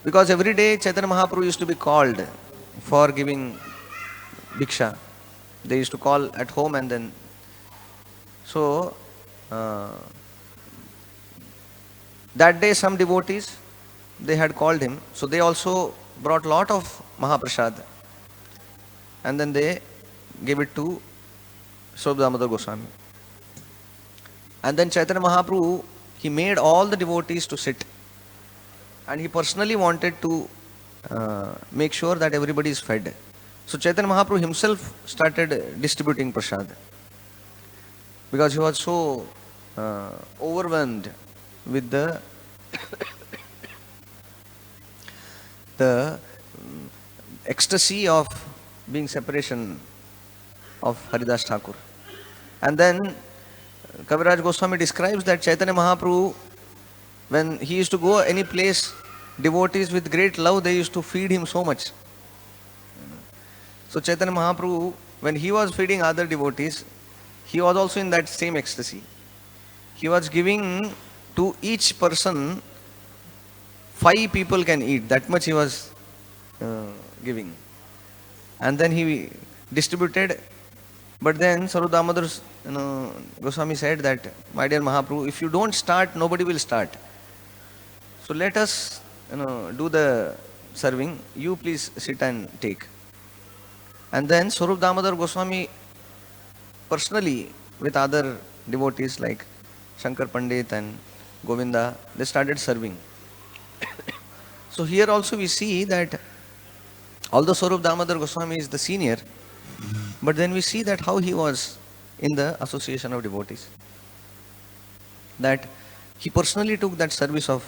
because every day Chaitanya Mahaprabhu used to be called for giving Bhiksha. They used to call at home, and then so that day some devotees, they had called him, so they also brought lot of Mahaprasad, and then they gave it to Swarup Damodar Goswami. And then Chaitanya Mahaprabhu, he made all the devotees to sit, and he personally wanted to make sure that everybody is fed. So Chaitanya Mahaprabhu himself started distributing prasad, because he was so overwhelmed with the ecstasy of being separation of Haridas Thakur. And then Kaviraj Goswami describes that Chaitanya Mahaprabhu, when he used to go any place, devotees with great love, they used to feed him so much. So Chaitanya Mahaprabhu, when he was feeding other devotees, he was also in that same ecstasy. He was giving to each person 5 people can eat. That much he was giving. And then he distributed. But then Swarup Damodar Goswami said that, my dear Mahaprabhu, if you don't start, nobody will start. So let us do the serving. You please sit and take. And then Swarup Damodar Goswami personally, with other devotees like Shankar Pandit and Govinda, they started serving. So here also we see that although Swarup Damodar Goswami is the senior, but then we see that how he was in the association of devotees. That he personally took that service of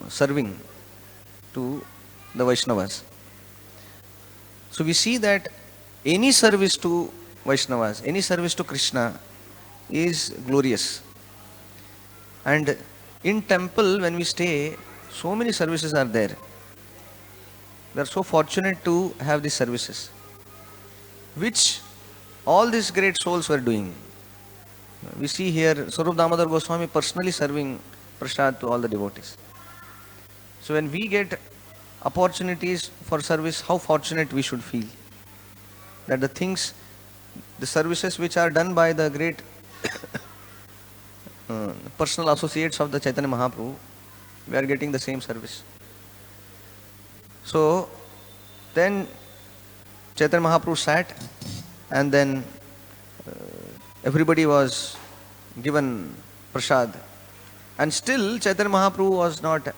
serving to the Vaishnavas. So we see that any service to Vaishnavas, any service to Krishna is glorious. And in temple, when we stay, so many services are there. We are so fortunate to have these services, which all these great souls were doing. We see here Swarup Damodar Goswami personally serving prasad to all the devotees. So when we get opportunities for service, how fortunate we should feel that the things, the services which are done by the great personal associates of the Chaitanya Mahaprabhu, we are getting the same service. So then Chaitanya Mahaprabhu sat, and then everybody was given prasad And still Chaitanya Mahaprabhu was not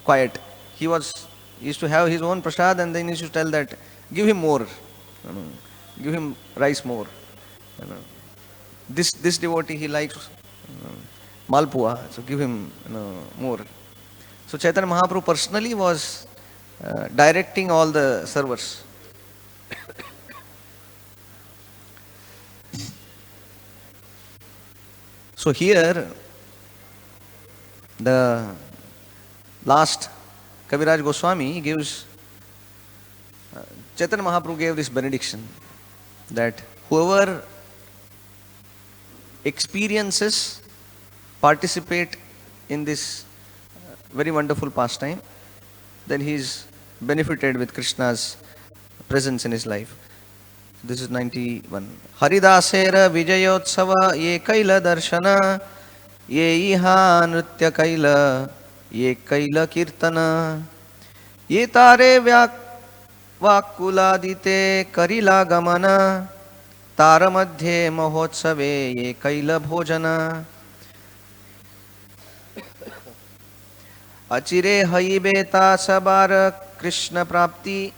quiet. He used to have his own prasad, and then he used to tell that, give him more, you know, give him rice more. You know. This devotee, he likes malpua, so give him more. So Chaitanya Mahaprabhu personally was directing all the servers. So here, the last Kaviraj Goswami gives, Chaitanya Mahaprabhu gave this benediction that whoever experiences, participate in this very wonderful pastime, then he is benefited with Krishna's presence in his life. This is 91. Haridasera Vijayotsava ye kaila darshana ye iha nritya kaila ye kaila kirtana ye tare vakuladite karila gamana tara madhye mahotsave ye kaila bhojana achire haibeta sabara Krishna prapti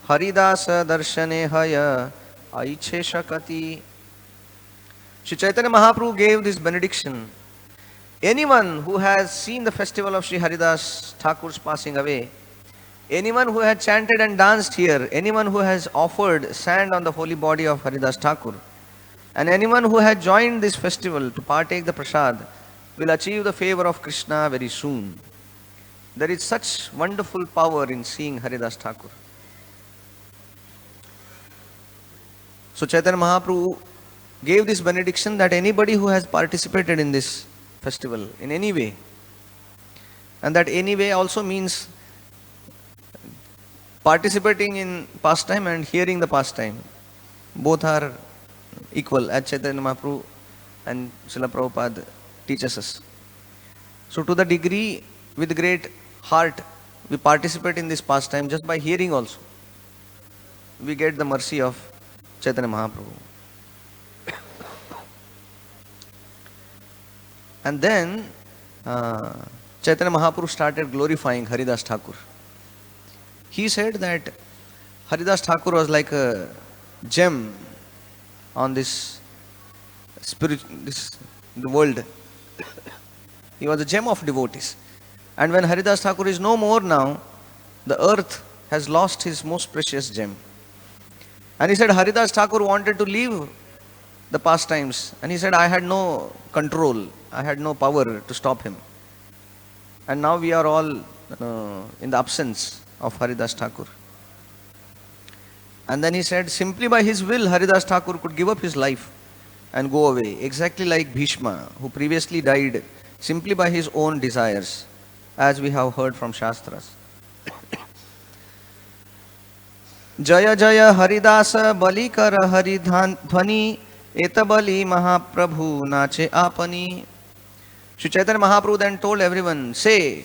Haridas darshane haya aiche shakati. Shri Chaitanya Mahaprabhu gave this benediction. Anyone who has seen the festival of Shri Haridas Thakur's passing away, anyone who had chanted and danced here, anyone who has offered sand on the holy body of Haridas Thakur, and anyone who had joined this festival to partake the prasad will achieve the favor of Krishna very soon. There is such wonderful power in seeing Haridas Thakur. So Chaitanya Mahaprabhu gave this benediction that anybody who has participated in this festival in any way, and that any way also means participating in pastime and hearing the pastime, both are equal, as Chaitanya Mahaprabhu and Srila Prabhupada teaches us. So to the degree, with great heart, we participate in this pastime, just by hearing also, we get the mercy of Chaitanya Mahaprabhu. And then Chaitanya Mahaprabhu started glorifying Haridas Thakur. He said that Haridas Thakur was like a gem on the world. He was a gem of devotees. And when Haridas Thakur is no more now, the earth has lost his most precious gem. And he said Haridas Thakur wanted to leave the pastimes, and he said, I had no control, I had no power to stop him. And now we are all in the absence of Haridas Thakur. And then he said, simply by his will, Haridas Thakur could give up his life and go away, exactly like Bhishma, who previously died simply by his own desires, as we have heard from Shastras. Jaya Jaya Haridasa Balikara Haridhani Etabali Mahaprabhu Nache Apani. Shri Chaitanya Mahaprabhu then told everyone, say,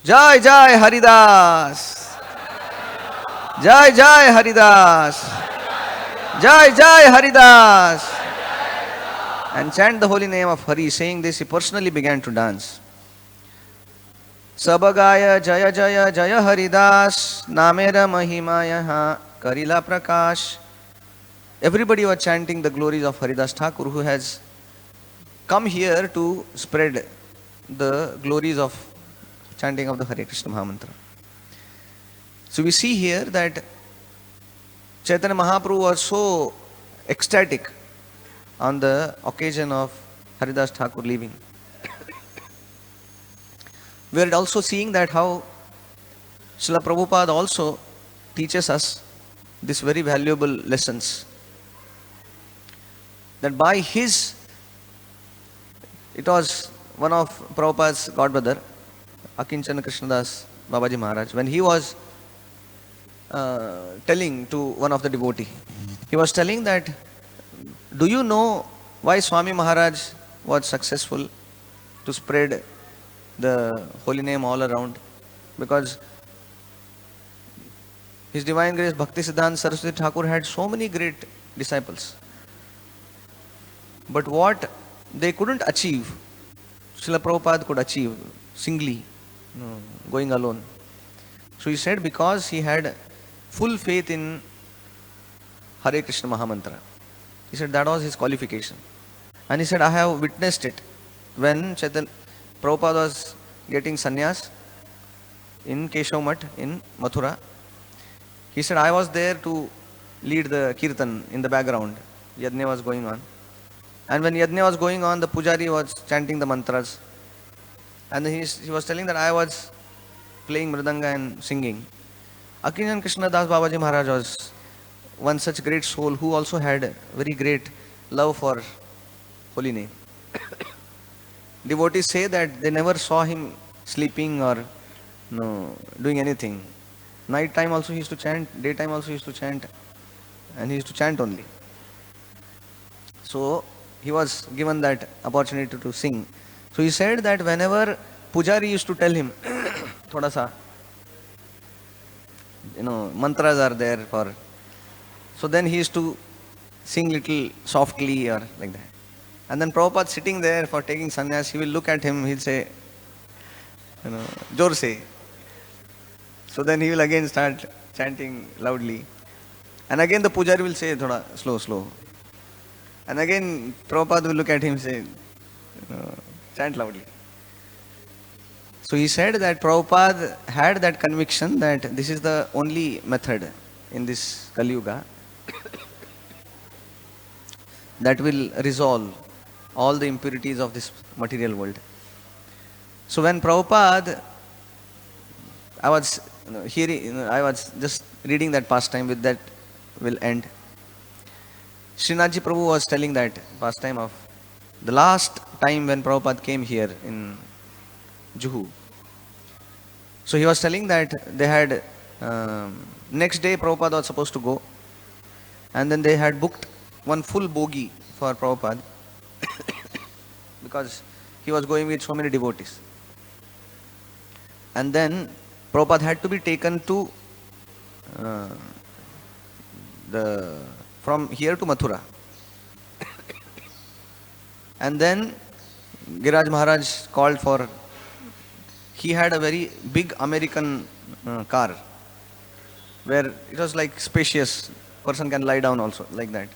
Jai Jai Haridas, Jai Jai Haridas, Jai Jai Haridas, and chant the holy name of Hari. Saying this, he personally began to dance. Sabagaya Jaya Jaya Jaya Haridas Namera Mahimaya Karila Prakash. Everybody was chanting the glories of Haridas Thakur, who has come here to spread the glories of chanting of the Hare Krishna Mahamantra. So we see here that Chaitanya Mahaprabhu was so ecstatic on the occasion of Haridas Thakur leaving. We are also seeing that how Srila Prabhupada also teaches us these very valuable lessons. That by his, it was one of Prabhupada's godbrother, Akinchana Krishnadas Babaji Maharaj, when he was telling to one of the devotee, he was telling that, do you know why Swami Maharaj was successful to spread the holy name all around? Because His Divine Grace Bhakti Siddhanta Saraswati Thakur had so many great disciples. But what they couldn't achieve Srila Prabhupada could achieve singly, going alone. So he said because he had full faith in Hare Krishna Mahamantra. He said that was his qualification. And he said, I have witnessed it when Prabhupada was getting sannyas in Keshav Math in Mathura. He said, I was there to lead the kirtan in the background. Yajna was going on. And when Yajna was going on, the pujari was chanting the mantras. And he was telling that I was playing mridanga and singing. Akinjan Krishna Das Babaji Maharaj was one such great soul who also had very great love for holy name. Devotees say that they never saw him sleeping or doing anything. Night time also he used to chant, daytime also he used to chant, and he used to chant only. So he was given that opportunity to sing. So he said that whenever Pujari used to tell him, thoda sa, mantras are there for, so then he used to sing little softly or like that. And then Prabhupada sitting there for taking sannyas, he will look at him, he'll say, Jor se. So then he will again start chanting loudly. And again the Pujari will say, thoda slow, slow. And again Prabhupada will look at him and say, chant loudly. So he said that Prabhupada had that conviction that this is the only method in this Kali Yuga that will resolve all the impurities of this material world. So when Prabhupada, I was just reading that pastime, with that will end. Srinathji Prabhu was telling that pastime of the last time when Prabhupada came here in Juhu. So he was telling that they had, next day Prabhupada was supposed to go, and then they had booked one full bogie for Prabhupada because he was going with so many devotees. And then Prabhupada had to be taken to from here to Mathura. And then Giraj Maharaj called for, he had a very big American car where it was like spacious, person can lie down also, like that.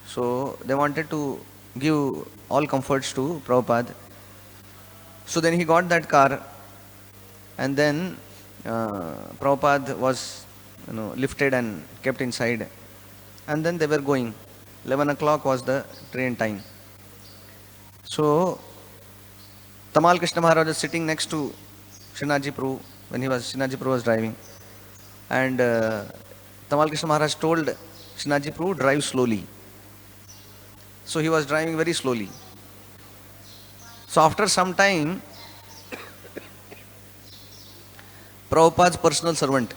So they wanted to give all comforts to Prabhupada. So then he got that car, and then Prabhupada was lifted and kept inside. And then they were going. 11 o'clock was the train time. So Tamal Krishna Maharaj was sitting next to Srinathji Prabhu when Srinathji Prabhu was driving. And Tamal Krishna Maharaj told Srinathji Prabhu, drive slowly. So he was driving very slowly. So after some time, Prabhupada's personal servant,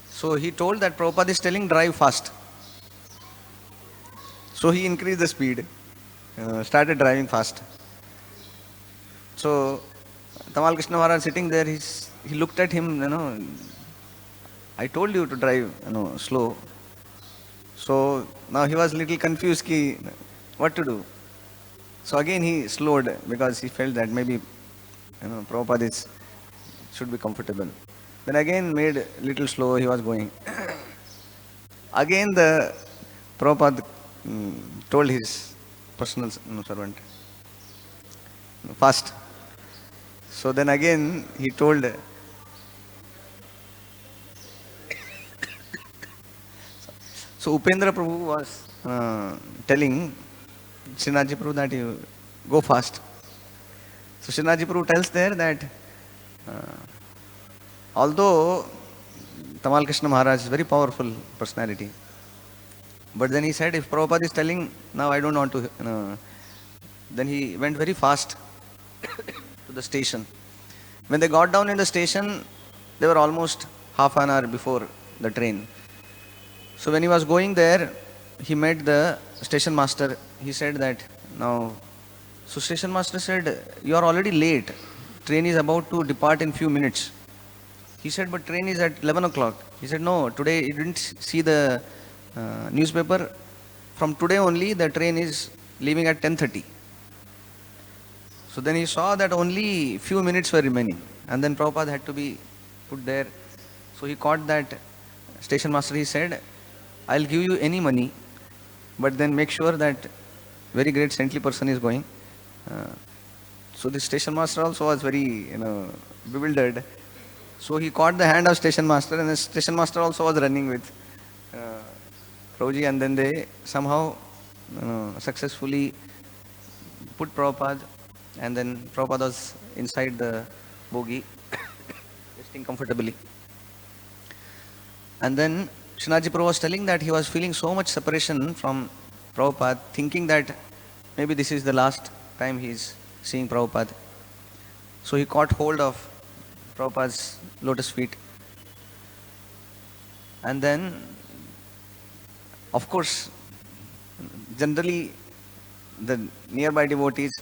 so he told that Prabhupada is telling drive fast. So he increased the speed, started driving fast. So Tamal Krishna Maharaj sitting there, he looked at him, I told you to drive slow. So now he was little confused what to do. So again he slowed because he felt that maybe Prabhupada should be comfortable. Then again made little slow, he was going. Again the Prabhupada told his personal servant, fast. So then again he told, so Upendra Prabhu was telling Srinathji Prabhu that you go fast. So Srinathji Prabhu tells there that although Tamal Krishna Maharaj is very powerful personality, but then he said, if Prabhupada is telling, now I don't want to, then he went very fast to the station. When they got down in the station, they were almost half an hour before the train. So when he was going there, he met the station master. He said that, now, so station master said, you are already late. Train is about to depart in few minutes. He said, but train is at 11 o'clock. He said, no, today you didn't see the newspaper. From today only the train is leaving at 10:30. So then he saw that only few minutes were remaining, and then Prabhupada had to be put there. So he caught that station master. He said, I'll give you any money, but then make sure that very great saintly person is going. So the station master also was very, bewildered. So he caught the hand of station master, and the station master also was running with Prabhuji, and then they somehow successfully put Prabhupada, and then Prabhupada was inside the bogie, resting comfortably. And then Srinathji Prabhu was telling that he was feeling so much separation from Prabhupada, thinking that maybe this is the last time he is seeing Prabhupada. So he caught hold of Prabhupada's lotus feet. And then, of course, generally the nearby devotees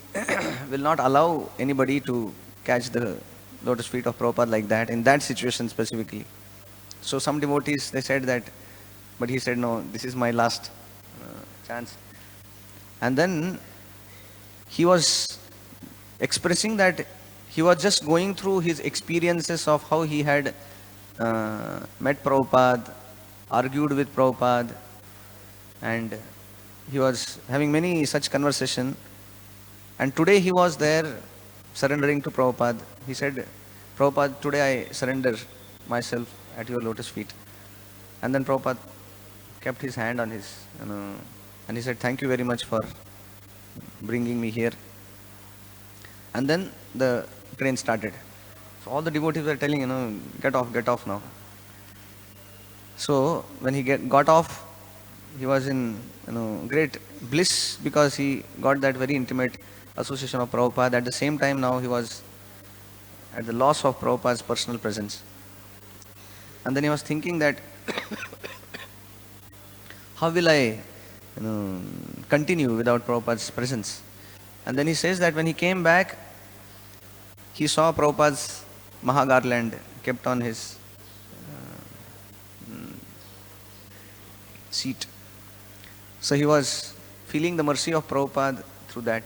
will not allow anybody to catch the lotus feet of Prabhupada like that, in that situation specifically. So some devotees, they said that, but he said, no, this is my last chance. And then he was expressing that he was just going through his experiences of how he had met Prabhupada, argued with Prabhupada, and he was having many such conversation. And today he was there surrendering to Prabhupada. He said, Prabhupada, today I surrender myself at your lotus feet. And then Prabhupada kept his hand on his, and he said, thank you very much for bringing me here. And then the train started. So all the devotees were telling, get off now. So when he got off, he was in great bliss, because he got that very intimate association of Prabhupada. At the same time, now he was at the loss of Prabhupada's personal presence. And then he was thinking that how will I continue without Prabhupada's presence? And then he says that when he came back, he saw Prabhupada's Maha garland kept on his seat. So he was feeling the mercy of Prabhupada through that.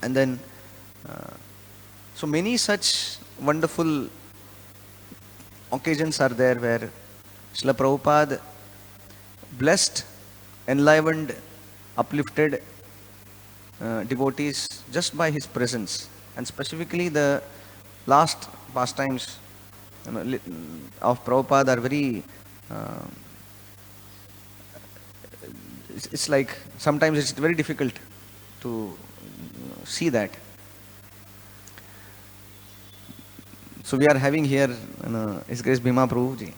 And then, so many such wonderful occasions are there where Srila Prabhupada blessed, enlivened, uplifted devotees just by his presence. And specifically the last pastimes of Prabhupada are very, it's like sometimes it's very difficult to see that. So we are having here His Grace Bhima Prabhu ji.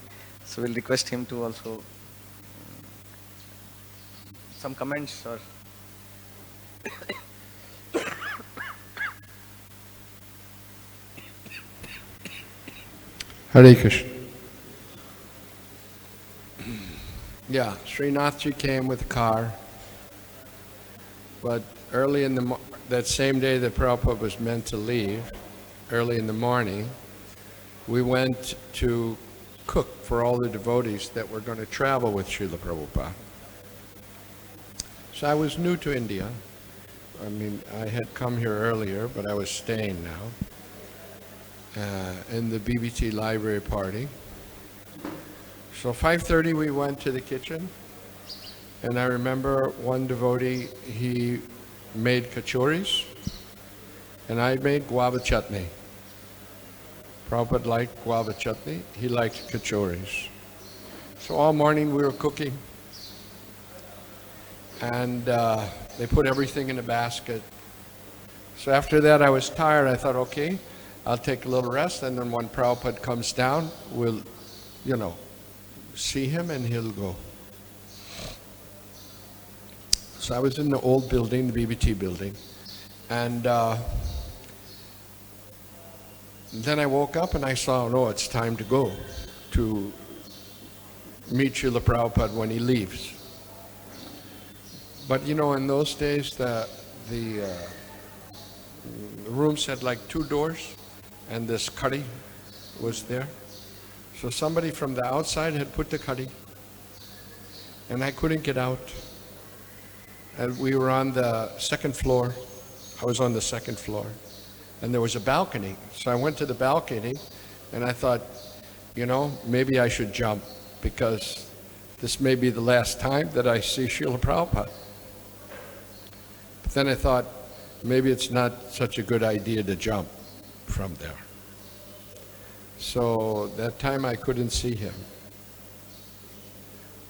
So we'll request him to also some comments or Hare Krishna. Yeah, Srinathji came with a car, but early in that same day that Prabhupada was meant to leave, early in the morning, we went to cook for all the devotees that were going to travel with Srila Prabhupada. So I was new to India. I mean, I had come here earlier, but I was staying now in the BBT library party. So 5:30 we went to the kitchen, and I remember one devotee, he made kachoris, and I made guava chutney. Prabhupada liked guava chutney, he liked kachoris. So all morning we were cooking, and they put everything in a basket. So after that I was tired, I thought, okay, I'll take a little rest, and then when Prabhupada comes down, we'll, see him and he'll go. So I was in the old building, the BBT building, and then I woke up and I saw, no, it's time to go to meet Srila Prabhupada when he leaves. But in those days, the rooms had like 2 doors, and this cuddy was there. So somebody from the outside had put the cuddy, and I couldn't get out. and we were on the second floor. I was on the second floor, and there was a balcony. So I went to the balcony, and I thought, you know, maybe I should jump, because this may be the last time that I see Srila Prabhupada. But then I thought, maybe it's not such a good idea to jump from there. So that time I couldn't see him.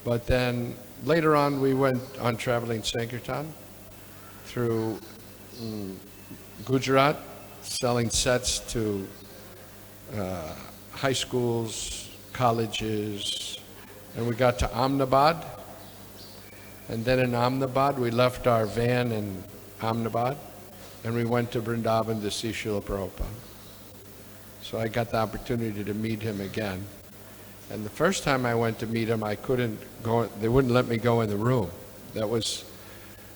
But then later on we went on traveling Sankirtan through Gujarat, selling sets to high schools, colleges, and we got to Ahmedabad. And then in Ahmedabad we left our van in Ahmedabad and we went to Vrindavan to see Srila Prabhupada. So I got the opportunity to meet him again. And the first time I went to meet him, I couldn't go, they wouldn't let me go in the room. That was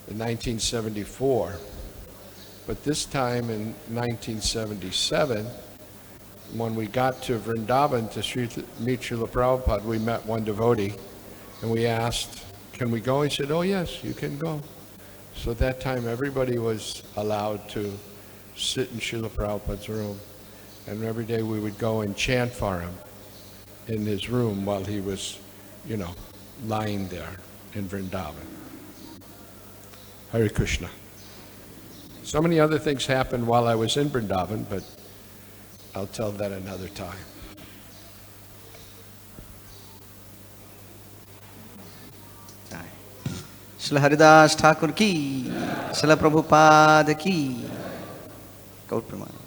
in 1974. But this time in 1977, when we got to Vrindavan to meet Srila Prabhupada, we met one devotee and we asked, can we go? He said, oh yes, you can go. So at that time everybody was allowed to sit in Srila Prabhupada's room. And every day we would go and chant for him in his room while he was, you know, lying there in Vrindavan. Hare Krishna. So many other things happened while I was in Vrindavan, but I'll tell that another time. Srila Haridas Thakur ki, Srila Prabhupada ki. Gaur Pramana.